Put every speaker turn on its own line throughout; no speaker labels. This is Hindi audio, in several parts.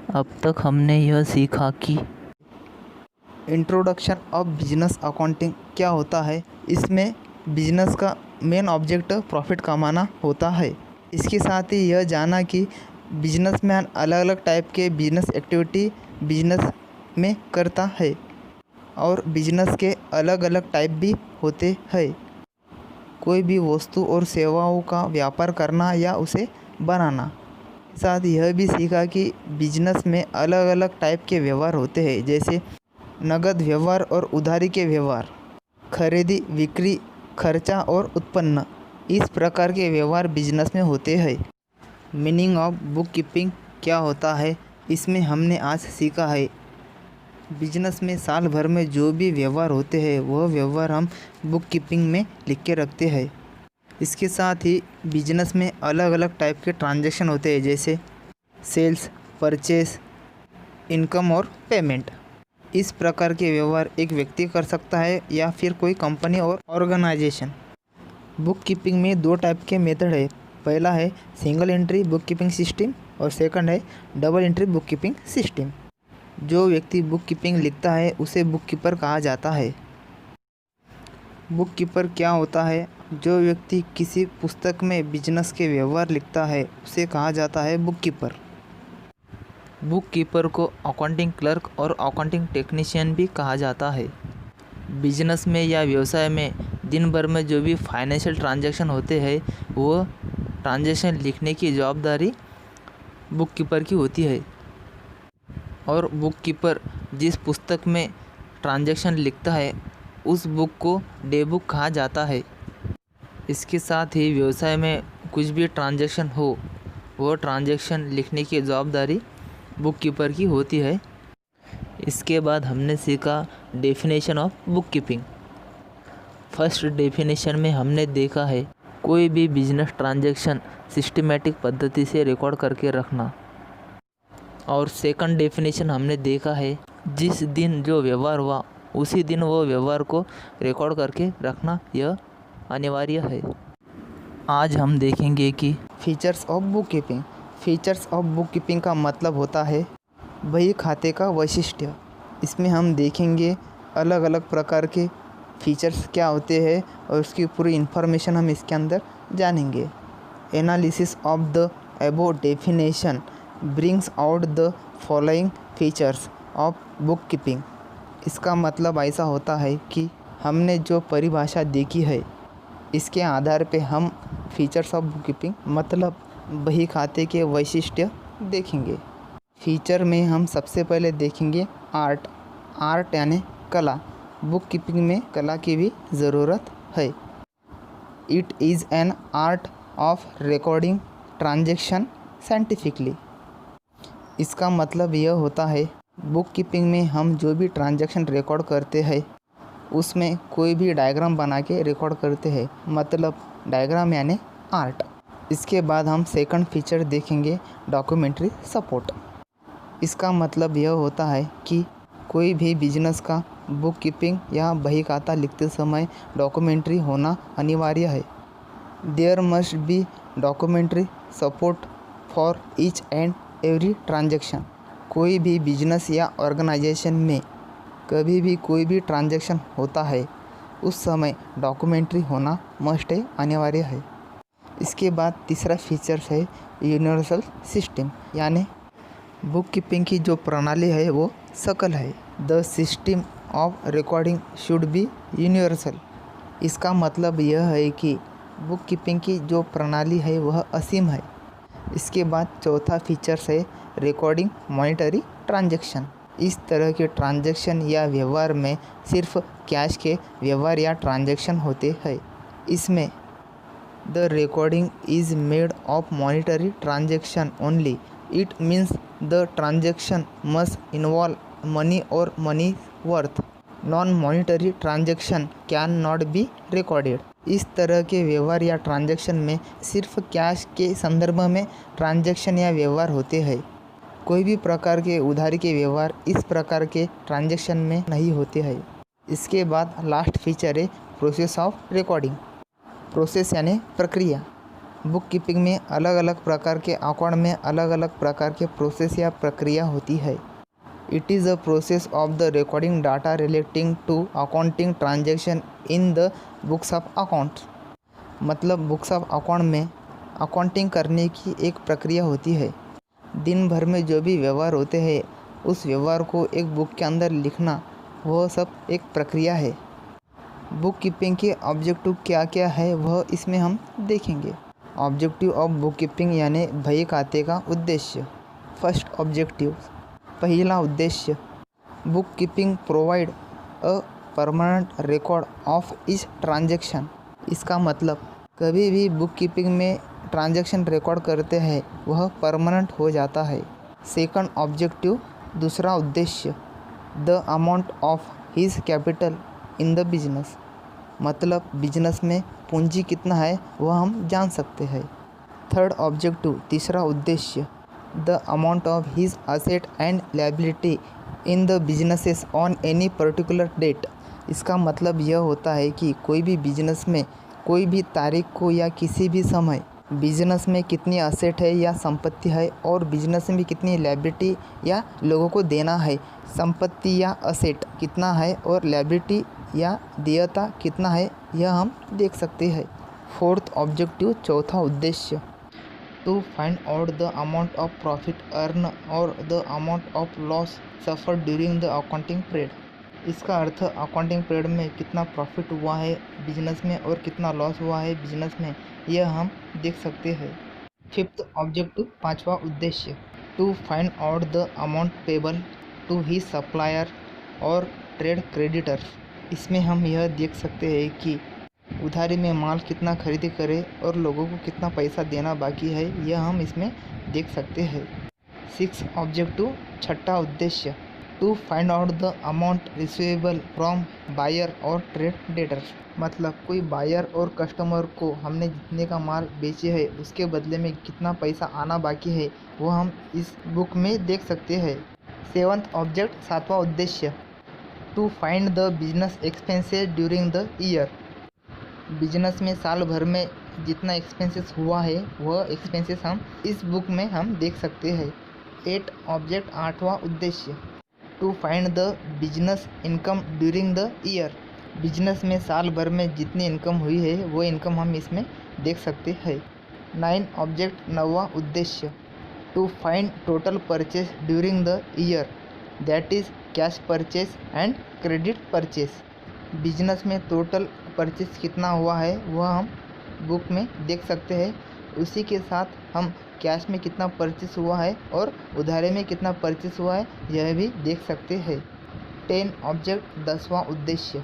अब तक हमने यह सीखा कि
इंट्रोडक्शन ऑफ बिजनेस अकाउंटिंग क्या होता है। इसमें बिजनेस का मेन ऑब्जेक्ट प्रॉफिट कमाना होता है। इसके साथ ही यह जाना कि बिजनेसमैन अलग अलग टाइप के बिजनेस एक्टिविटी बिजनेस में करता है और बिजनेस के अलग अलग टाइप भी होते हैं। कोई भी वस्तु और सेवाओं का व्यापार करना या उसे बनाना। साथ यह भी सीखा कि बिजनेस में अलग अलग टाइप के व्यवहार होते हैं, जैसे नगद व्यवहार और उधारी के व्यवहार, खरीदी बिक्री, खर्चा और उत्पन्न। इस प्रकार के व्यवहार बिजनेस में होते हैं। मीनिंग ऑफ बुक कीपिंग क्या होता है, इसमें हमने आज सीखा है। बिजनेस में साल भर में जो भी व्यवहार होते हैं वह व्यवहार हम बुक कीपिंग में लिख के रखते हैं। इसके साथ ही बिजनेस में अलग अलग टाइप के ट्रांजैक्शन होते हैं, जैसे सेल्स, परचेस, इनकम और पेमेंट। इस प्रकार के व्यवहार एक व्यक्ति कर सकता है या फिर कोई कंपनी और ऑर्गेनाइजेशन। बुक कीपिंग में दो टाइप के मेथड है। पहला है single entry book keeping system और सेकंड है double entry book keeping system. जो व्यक्ति बुक कीपिंग लिखता है उसे बुक कीपर कहा जाता है। बुक कीपर क्या होता है, जो व्यक्ति किसी पुस्तक में बिजनेस के व्यवहार लिखता है उसे कहा जाता है बुक कीपर। बुक कीपर को अकाउंटिंग क्लर्क और अकाउंटिंग टेक्नीशियन भी कहा जाता है। बिजनेस में या व्यवसाय में दिन भर में जो भी फाइनेंशियल ट्रांजैक्शन होते हैं वो ट्रांजैक्शन लिखने की जवाबदारी बुक कीपर की होती है। और बुक कीपर जिस पुस्तक में ट्रांजैक्शन लिखता है उस बुक को डे बुक कहा जाता है। इसके साथ ही व्यवसाय में कुछ भी ट्रांजैक्शन हो वो ट्रांजैक्शन लिखने की जवाबदारी बुक कीपर की होती है। इसके बाद हमने सीखा definition of book keeping. First definition में हमने देखा है कोई भी बिजनेस ट्रांजैक्शन सिस्टमेटिक पद्धति से रिकॉर्ड करके रखना। और सेकंड डेफिनेशन हमने देखा है जिस दिन जो व्यवहार हुआ उसी दिन वो व्यवहार को रिकॉर्ड करके रखना यह अनिवार्य है। आज हम देखेंगे कि features of book keeping. Features of book keeping का मतलब होता है बही खाते का वैशिष्ट्य। इसमें हम देखेंगे अलग अलग प्रकार के फीचर्स क्या होते हैं और उसकी पूरी इन्फॉर्मेशन हम इसके अंदर जानेंगे। Analysis of the above definition brings out the following features of book keeping. इसका मतलब ऐसा होता है कि हमने जो परिभाषा देखी है इसके आधार पे हम फीचर्स ऑफ बुक कीपिंग मतलब बही खाते के वैशिष्ट्य देखेंगे। फीचर में हम सबसे पहले देखेंगे आर्ट। आर्ट यानी कला। बुक कीपिंग में कला की भी ज़रूरत है। It is an art of recording transaction scientifically. इसका मतलब यह होता है बुक कीपिंग में हम जो भी ट्रांजैक्शन रिकॉर्ड करते हैं उसमें कोई भी डायग्राम बना के रिकॉर्ड करते हैं, मतलब डायग्राम यानी आर्ट। इसके बाद हम सेकंड फीचर देखेंगे डॉक्यूमेंट्री सपोर्ट। इसका मतलब यह होता है कि कोई भी बिजनेस का बुक कीपिंग या बही खाता लिखते समय डॉक्यूमेंट्री होना अनिवार्य है। There must be documentary support for each and every transaction. कोई भी बिजनेस या ऑर्गेनाइजेशन में कभी भी कोई भी ट्रांजैक्शन होता है उस समय डॉक्यूमेंट्री होना मस्ट है, अनिवार्य है। इसके बाद तीसरा फीचर्स है यूनिवर्सल सिस्टम, यानी बुक कीपिंग की जो प्रणाली है वो सकल है। The system of recording should be universal. इसका मतलब यह है कि बुक कीपिंग की जो प्रणाली है वह असीम है। इसके बाद चौथा फीचर्स है रिकॉर्डिंग मॉनिटरी ट्रांजैक्शन। इस तरह के ट्रांजैक्शन या व्यवहार में सिर्फ कैश के व्यवहार या ट्रांजैक्शन होते हैं। इसमें the recording is made of monetary transaction only. It means the transaction must involve money और money worth. Non monetary transaction can not be recorded. इस तरह के व्यवहार या ट्रांजैक्शन में सिर्फ कैश के संदर्भ में ट्रांजैक्शन या व्यवहार होते हैं। कोई भी प्रकार के उधारी के व्यवहार इस प्रकार के ट्रांजैक्शन में नहीं होते हैं। इसके बाद लास्ट फीचर है प्रोसेस ऑफ रिकॉर्डिंग। प्रोसेस यानी प्रक्रिया। बुक कीपिंग में अलग अलग प्रकार के अकाउंट में अलग अलग प्रकार के प्रोसेस या प्रक्रिया होती है। It is a process of the recording data relating to accounting transaction in the books of account. मतलब बुक्स ऑफ अकाउंट में अकाउंटिंग करने की एक प्रक्रिया होती है। दिन भर में जो भी व्यवहार होते हैं उस व्यवहार को एक बुक के अंदर लिखना, वह सब एक प्रक्रिया है। बुक कीपिंग के ऑब्जेक्टिव क्या क्या है वह इसमें हम देखेंगे। ऑब्जेक्टिव ऑफ बुक कीपिंग यानी बही खाते का उद्देश्य। फर्स्ट ऑब्जेक्टिव, पहला उद्देश्य, book keeping provide a permanent record of each transaction. इसका मतलब कभी भी बुक कीपिंग में ट्रांजैक्शन रिकॉर्ड करते हैं वह परमानेंट हो जाता है। सेकंड ऑब्जेक्टिव, दूसरा उद्देश्य, the amount of his capital in the business. मतलब बिजनेस में पूंजी कितना है वह हम जान सकते हैं। थर्ड ऑब्जेक्टिव, तीसरा उद्देश्य, the amount of his asset and liability in the businesses on any particular date. इसका मतलब यह होता है कि कोई भी बिजनेस में कोई भी तारीख को या किसी भी समय बिजनेस में कितनी असेट है या संपत्ति है और बिजनेस में कितनी लायबिलिटी या लोगों को देना है, संपत्ति या असेट कितना है और लायबिलिटी या देयता कितना है, यह हम देख सकते हैं। फोर्थ ऑब्जेक्टिव, चौथा उद्देश्य, to find out the amount of profit earn और the amount of loss suffer during the accounting period. इसका अर्थ अकाउंटिंग पीरियड में कितना प्रॉफिट हुआ है बिजनेस में और कितना लॉस हुआ है बिजनेस में, यह हम देख सकते हैं। फिफ्थ ऑब्जेक्टिव, पांचवा उद्देश्य, to find out the amount payable to his supplier और ट्रेड क्रेडिटर्स। इसमें हम यह देख सकते हैं कि उधारी में माल कितना खरीदी करे और लोगों को कितना पैसा देना बाकी है, यह हम इसमें देख सकते हैं। सिक्स ऑब्जेक्टिव, छठा उद्देश्य, to find out the amount receivable from buyer और ट्रेड डेटर्स। मतलब कोई बायर और कस्टमर को हमने जितने का माल बेचे है उसके बदले में कितना पैसा आना बाकी है वो हम इस बुक में देख सकते हैं। सेवंथ ऑब्जेक्ट, सातवां उद्देश्य, to find the business expenses during the year. Business में साल भर में जितना एक्सपेंसेस हुआ है वह एक्सपेंसेस हम इस बुक में हम देख सकते हैं। एट ऑब्जेक्ट, आठवां उद्देश्य, to find the business income during the year. Business में साल भर में जितनी इनकम हुई है वो इनकम हम इसमें देख सकते हैं। नाइन ऑब्जेक्ट, नौवां उद्देश्य, to find total purchase during the year, that is cash purchase and credit purchase. Business में टोटल परचेस कितना हुआ है वह हम बुक में देख सकते हैं। उसी के साथ हम कैश में कितना परचेस हुआ है और उधारे में कितना परचेस हुआ है यह भी देख सकते हैं। 10 ऑब्जेक्ट, 10वां उद्देश्य,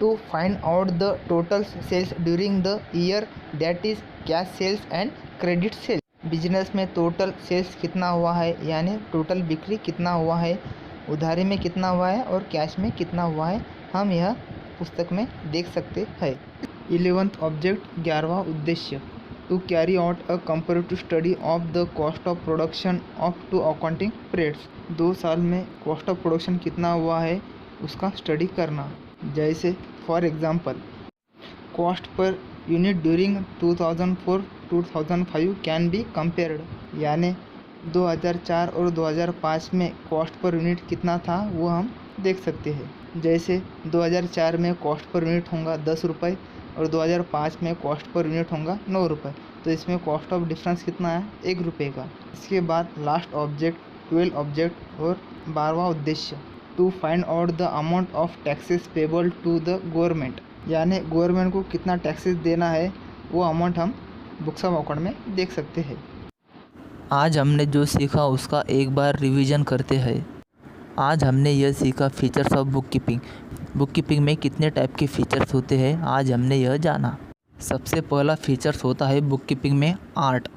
to find out the total sales during the year, that is cash sales and credit sales. Business में टोटल सेल्स कितना हुआ है यानी टोटल बिक्री कितना हुआ है, उधारी में कितना हुआ है और कैश में कितना हुआ है, हम यह पुस्तक में देख सकते हैं। 11th ऑब्जेक्ट, 11वां उद्देश्य, to carry out a comparative study of the cost of production of 2 accounting periods. 2 साल में कॉस्ट ऑफ प्रोडक्शन कितना हुआ है उसका स्टडी करना। जैसे for example, cost per unit during 2004-2005 can be compared. यानी 2004 और 2005 में कॉस्ट पर यूनिट कितना था वो हम देख सकते हैं। जैसे 2004 में कॉस्ट पर यूनिट होगा 10 रुपये और 2005 में कॉस्ट पर यूनिट होगा 9 रुपये, तो इसमें कॉस्ट ऑफ डिफरेंस कितना है, 1 रुपये का। इसके बाद लास्ट ऑब्जेक्ट, 12 ऑब्जेक्ट और 12वां उद्देश्य, to find out the amount of taxes payable to the government. यानी गवर्नमेंट को कितना टैक्सेस देना है वो अमाउंट हम बुक्स ऑफ अकाउंट में देख सकते हैं।
आज हमने जो सीखा उसका एक बार रिवीजन करते हैं। आज हमने यह सीखा features of book keeping. Book keeping में कितने टाइप के फीचर्स होते हैं आज हमने यह जाना। सबसे पहला फीचर्स होता है बुक कीपिंग में आर्ट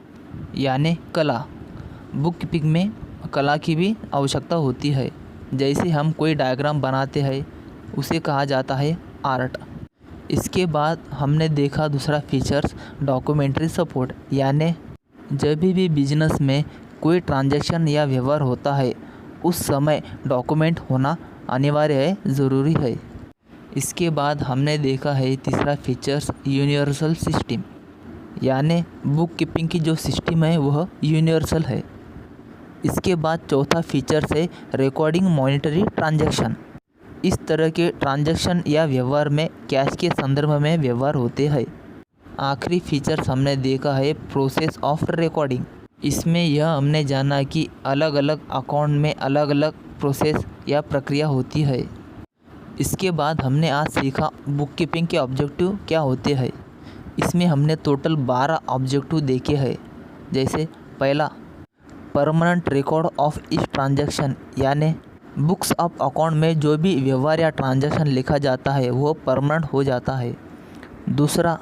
यानी कला। बुक कीपिंग में कला की भी आवश्यकता होती है। जैसे हम कोई डायग्राम बनाते हैं उसे कहा जाता है आर्ट। इसके बाद हमने देखा दूसरा फीचर्स डॉक्यूमेंट्री सपोर्ट, यानी जब भी बिजनेस में कोई ट्रांजैक्शन या व्यवहार होता है उस समय डॉक्यूमेंट होना अनिवार्य है, ज़रूरी है। इसके बाद हमने देखा है तीसरा फीचर्स यूनिवर्सल सिस्टम। यानी बुक कीपिंग की जो सिस्टम है वह यूनिवर्सल है। इसके बाद चौथा फीचर्स है रिकॉर्डिंग मॉनिटरी ट्रांजैक्शन। इस तरह के ट्रांजैक्शन या व्यवहार में कैश के संदर्भ में व्यवहार होते हैं। आखिरी फीचर्स हमने देखा है प्रोसेस ऑफ रिकॉर्डिंग। इसमें यह हमने जाना कि अलग अलग अकाउंट में अलग अलग प्रोसेस या प्रक्रिया होती है। इसके बाद हमने आज सीखा बुक कीपिंग के ऑब्जेक्टिव क्या होते हैं। इसमें हमने टोटल 12 ऑब्जेक्टिव देखे हैं। जैसे पहला, permanent record of each transaction, यानी बुक्स ऑफ अकाउंट में जो भी व्यवहार या ट्रांजैक्शन लिखा जाता है वो परमानेंट हो जाता है। दूसरा,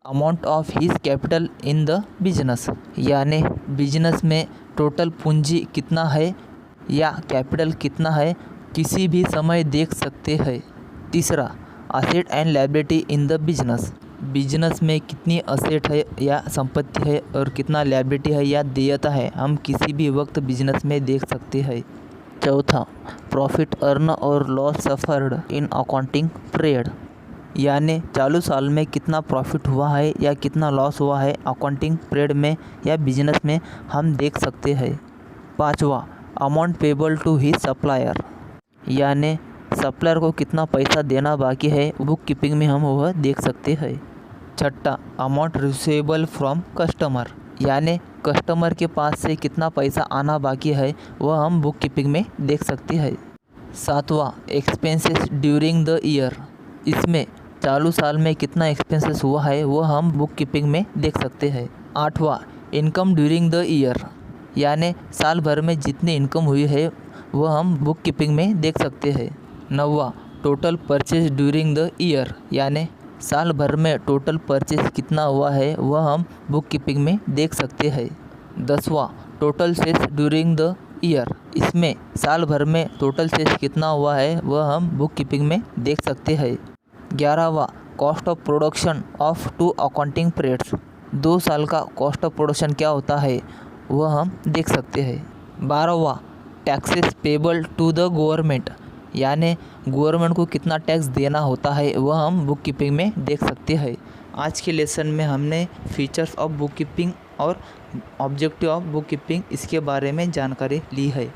amount of his capital in the business, यानी बिजनेस में टोटल पूंजी कितना है या कैपिटल कितना है किसी भी समय देख सकते हैं। तीसरा, asset and liability in the business, business में कितनी असेट है या संपत्ति है और कितना लायबिलिटी है या देयता है हम किसी भी वक्त बिजनेस में देख सकते हैं। चौथा, प्रॉफिट अर्न और loss suffered in accounting period, यानी चालू साल में कितना प्रॉफिट हुआ है या कितना लॉस हुआ है अकाउंटिंग पीरियड में या बिजनेस में हम देख सकते हैं। पाँचवा, amount payable to his supplier, यानी सप्लायर को कितना पैसा देना बाकी है बुक कीपिंग में हम वह देख सकते हैं। छठा, अमाउंट रिसीवेबल फ्रॉम कस्टमर, यानी कस्टमर के पास से कितना पैसा आना बाकी है वह हम बुक कीपिंग में देख सकते हैं। सातवां, एक्सपेंसेस ड्यूरिंग द ईयर, इसमें चालू साल में कितना एक्सपेंसेस हुआ है वह हम बुक कीपिंग में देख सकते हैं। आठवां, इनकम ड्यूरिंग द ईयर, यानी साल भर में जितनी इनकम हुई है वह हम बुक कीपिंग में देख सकते हैं। नौवां, total purchase during the year, यानी साल भर में टोटल परचेज कितना हुआ है वह हम बुक कीपिंग में देख सकते हैं। 10वां, total sales during the year, इसमें साल भर में टोटल सेल्स कितना हुआ है वह हम बुक कीपिंग में देख सकते हैं। 11वां, cost of production of 2 accounting periods, 2 साल का कॉस्ट ऑफ प्रोडक्शन क्या होता है वह हम देख सकते हैं। 12वां, taxes payable to the government, यानी गवर्नमेंट को कितना टैक्स देना होता है वह हम बुक कीपिंग में देख सकते हैं। आज के लेसन में हमने फीचर्स ऑफ बुक कीपिंग और ऑब्जेक्टिव ऑफ बुक कीपिंग इसके बारे में जानकारी ली है।